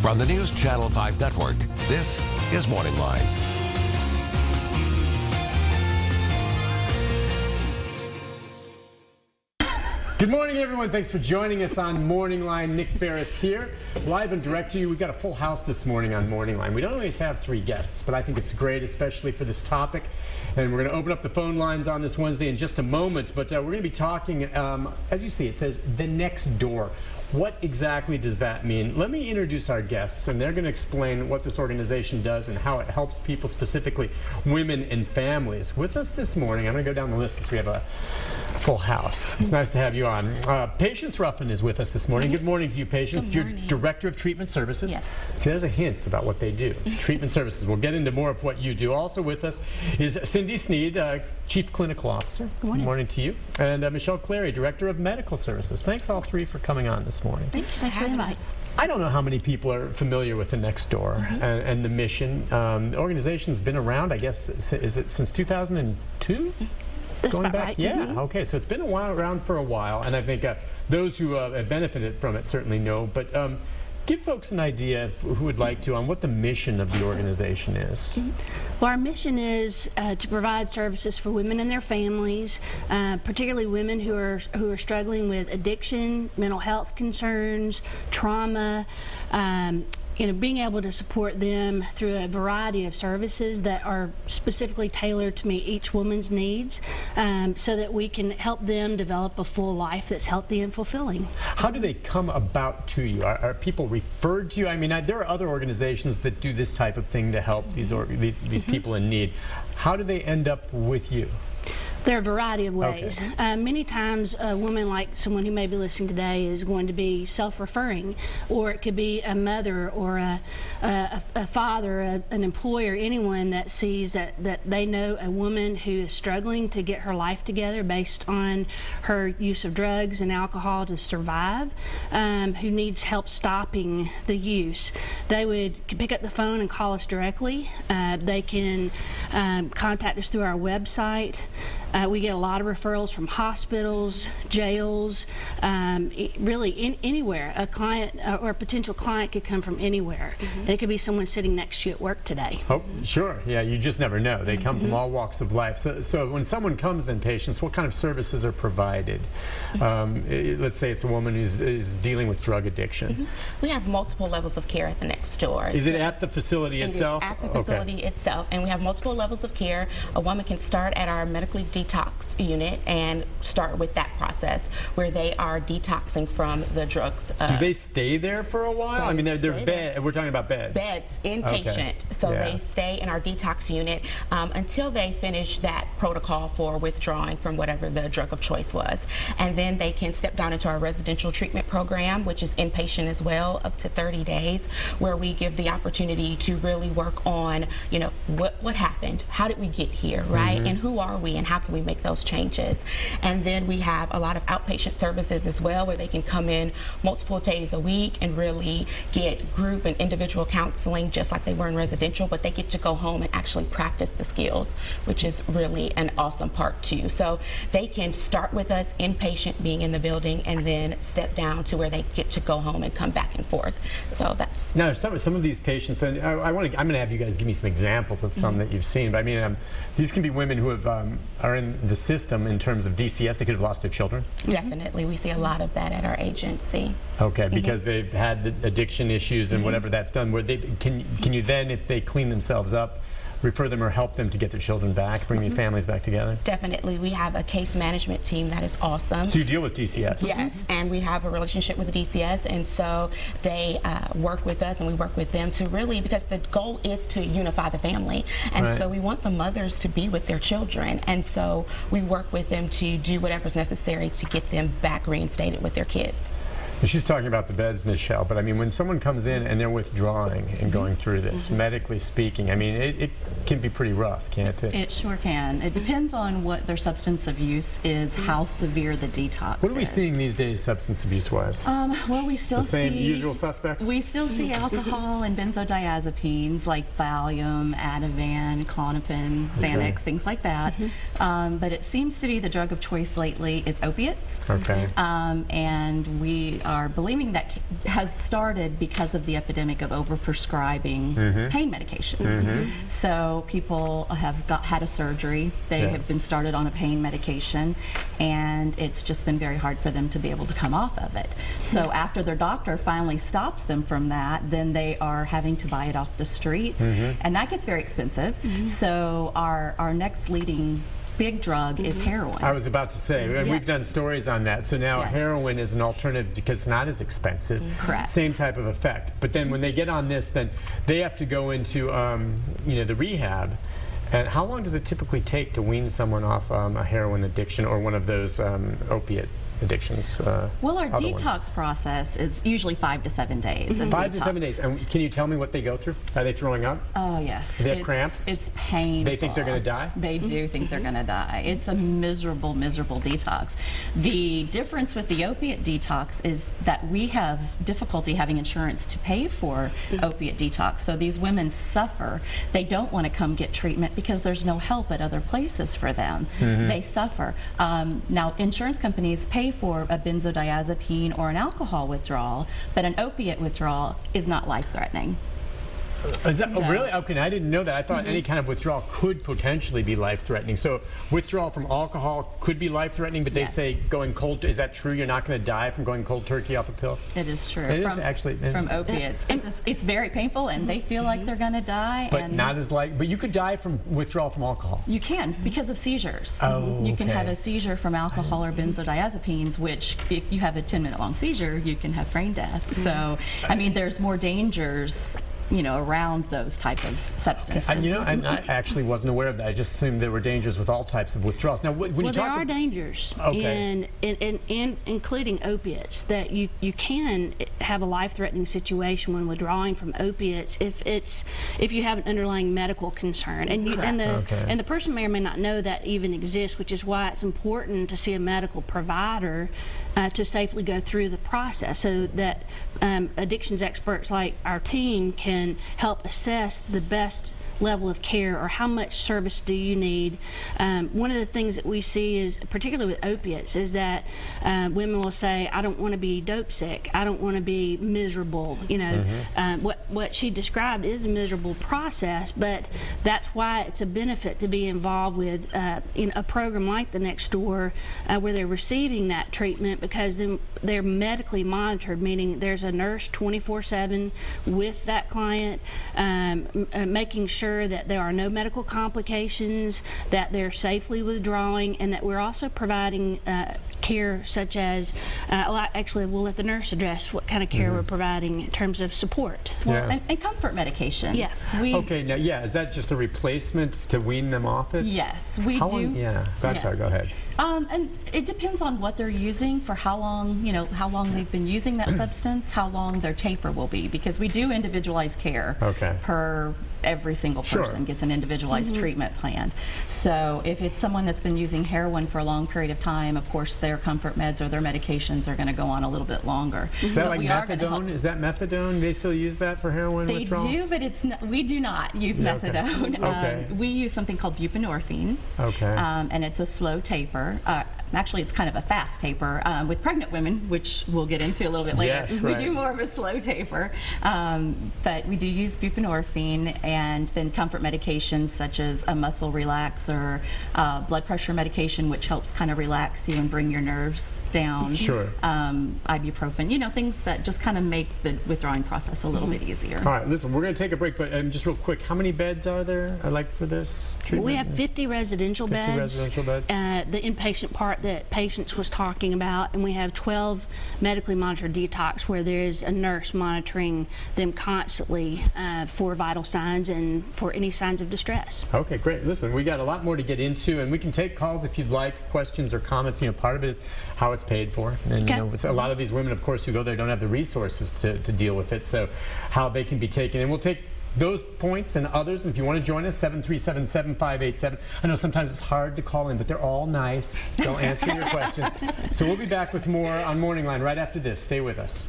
From the News Channel 5 Network, this is MorningLine. Good morning, everyone. Thanks for joining us on Morning Line. Nick Ferris here, live and direct to you. We've got a full house this morning on Morning Line. We don't always have 3 guests, but I think it's great, especially for this topic. And we're going to open up the phone lines on this Wednesday in just a moment. But we're going to be talking, as you see, it says the next door. What exactly does that mean? Let me introduce our guests, and they're going to explain what this organization does and how it helps people, specifically women and families. With us this morning, I'm going to go down the list since we have a full house. It's nice to have you on. Patience Ruffin is with us this morning. Good morning to you, Patience. You're Director of Treatment Services. Yes. See, there's a hint about what they do. Treatment Services. We'll get into more of what you do. Also with us is Cindy Sneed, Chief Clinical Officer. Good morning. Good morning to you. And Michelle Clary, Director of Medical Services. Thanks all 3 for coming on this morning. Thank you so much. I don't know how many people are familiar with the Next Door and the mission. The organization's been around, I guess, is it since 2002? That's Going about back? right. Yeah, okay, so it's been around for a while, and I think those who have benefited from it certainly know, but give folks an idea, who would like to, on what the mission of the organization is. Well, our mission is to provide services for women and their families, particularly women who are struggling with addiction, mental health concerns, trauma, being able to support them through a variety of services that are specifically tailored to meet each woman's needs, so that we can help them develop a full life that's healthy and fulfilling. How do they come about to you? Are people referred to you? I mean, there are other organizations that do this type of thing to help these people in need. How do they end up with you? There are a variety of ways. Okay. Many times a woman like someone who may be listening today is going to be self-referring, or it could be a mother or a father, an employer, anyone that sees that they know a woman who is struggling to get her life together based on her use of drugs and alcohol to survive, who needs help stopping the use. They could pick up the phone and call us directly. They can contact us through our website. We get a lot of referrals from hospitals, jails, really anywhere. A client or a potential client could come from anywhere. And it could be someone sitting next to you at work today. Oh, sure. Yeah, you just never know. They come from all walks of life. So when someone comes, then, Patience, what kind of services are provided? Let's say it's a woman who's dealing with drug addiction. We have multiple levels of care at the Next Door. Is it at the facility itself? It is at the facility itself, and we have multiple levels of care. A woman can start at our medically detox unit and start with that process where they are detoxing from the drugs. Do they stay there for a while? I mean, we're talking about beds. Beds, inpatient. Okay. So they stay in our detox unit until they finish that protocol for withdrawing from whatever the drug of choice was. And then they can step down into our residential treatment program, which is inpatient as well, up to 30 days, where we give the opportunity to really work on, what happened? How did we get here, right? And who are we, and how can we make those changes? And then we have a lot of outpatient services as well, where they can come in multiple days a week and really get group and individual counseling just like they were in residential, but they get to go home and actually practice the skills, which is really an awesome part too. So they can start with us inpatient, being in the building, and then step down to where they get to go home and come back and forth. So that's... Now, some of these patients, and I'm going to have you guys give me some examples of some that you've seen, but I mean, these can be women who are in the system in terms of DCS. They could have lost their children. Definitely. We see a lot of that at our agency. Okay, because they've had the addiction issues and whatever that's done. Where can you then, if they clean themselves up, refer them or help them to get their children back, bring these families back together? Definitely. We have a case management team that is awesome. So you deal with DCS? Yes, and we have a relationship with DCS, and so they work with us and we work with them to really, because the goal is to unify the family, and so we want the mothers to be with their children, and so we work with them to do whatever's necessary to get them back reinstated with their kids. She's talking about the beds, Michelle, but I mean, when someone comes in and they're withdrawing and going through this, medically speaking, I mean, it can be pretty rough, can't it? It sure can. It depends on what their substance abuse is, how severe the detox What are we is. seeing these days, substance abuse-wise? Well, we still The same see usual suspects? We still see alcohol and benzodiazepines like Valium, Ativan, Klonopin, Xanax, things like that. But it seems to be the drug of choice lately is opiates. Okay. And we are believing that has started because of the epidemic of overprescribing pain medications. So people have had a surgery, they have been started on a pain medication, and it's just been very hard for them to be able to come off of it. So after their doctor finally stops them from that, then they are having to buy it off the streets, and that gets very expensive. So our next leading big drug is heroin. I was about to say, we've done stories on that. So now heroin is an alternative because it's not as expensive. Correct. Same type of effect. But then when they get on this, then they have to go into the rehab. And how long does it typically take to wean someone off a heroin addiction or one of those opiate addictions? Well, our detox process is usually 5 to 7 days. 5 to 7 days. And can you tell me what they go through? Are they throwing up? Oh, yes. Do they have cramps? It's painful. They think they're going to die? They do think they're going to die. It's a miserable, miserable detox. The difference with the opiate detox is that we have difficulty having insurance to pay for opiate detox. So these women suffer. They don't want to come get treatment because there's no help at other places for them. They suffer. Now, insurance companies pay for a benzodiazepine or an alcohol withdrawal, but an opiate withdrawal is not life-threatening. Is that, oh, really? Okay, I didn't know that. I thought any kind of withdrawal could potentially be life-threatening. So withdrawal from alcohol could be life-threatening, but they say going cold, is that true? You're not going to die from going cold turkey off a pill? It is true. It is actually. From opiates. It's very painful, and they feel like they're going to die. But and not as but you could die from withdrawal from alcohol. You can, because of seizures. Oh, you can okay. have a seizure from alcohol or benzodiazepines, which if you have a 10-minute long seizure, you can have brain death. So, I mean, there's more dangers around those type of substances. And I actually wasn't aware of that. I just assumed there were dangers with all types of withdrawals. Now, when you talk there are dangers, in including opiates, that you can have a life-threatening situation when withdrawing from opiates if you have an underlying medical concern, and the person may or may not know that even exists, which is why it's important to see a medical provider to safely go through the process, so that addictions experts like our team can help assess the best level of care or how much service do you need. One of the things that we see is, particularly with opiates, is that women will say, I don't want to be dope sick, I don't want to be miserable. What she described is a miserable process, but that's why it's a benefit to be involved with a program like the Next Door, where they're receiving that treatment, because then they're medically monitored, meaning there's a nurse 24/7 with that client, making sure that there are no medical complications, that they're safely withdrawing, and that we're also providing care such as, actually we'll let the nurse address what kind of care we're providing in terms of support. Well, and comfort medications. Yeah. Is that just a replacement to wean them off it? Yes, we do. Sorry, go ahead. And it depends on what they're using, for how long they've been using that substance, how long their taper will be, because we do individualized care per every single person gets an individualized treatment plan. So if it's someone that's been using heroin for a long period of time, of course their comfort meds or their medications are going to go on a little bit longer. Is that like methadone? Is that methadone? They still use that for heroin withdrawal? They do, but we do not use methadone. We use something called buprenorphine. And it's a slow taper. Actually, it's kind of a fast taper with pregnant women, which we'll get into a little bit later. Yes, we do more of a slow taper, but we do use buprenorphine, and then comfort medications such as a muscle relaxer, blood pressure medication, which helps kind of relax you and bring your nerves down. Ibuprofen, things that just kind of make the withdrawing process a little bit easier. All right, listen, we're going to take a break, but just real quick, how many beds are there for this treatment? We have 50 residential beds. 50 residential beds. The inpatient part that Patience was talking about, and we have 12 medically monitored detox, where there is a nurse monitoring them constantly for vital signs and for any signs of distress. Okay, great. Listen, we got a lot more to get into, and we can take calls if you'd like, questions or comments. Part of it is how it's paid for, and a lot of these women, of course, who go there don't have the resources to deal with it, so how they can be taken. And we'll take those points and others, and if you want to join us, 737-7587. I know sometimes it's hard to call in, but they're all nice. They'll answer your questions. So we'll be back with more on Morning Line right after this. Stay with us.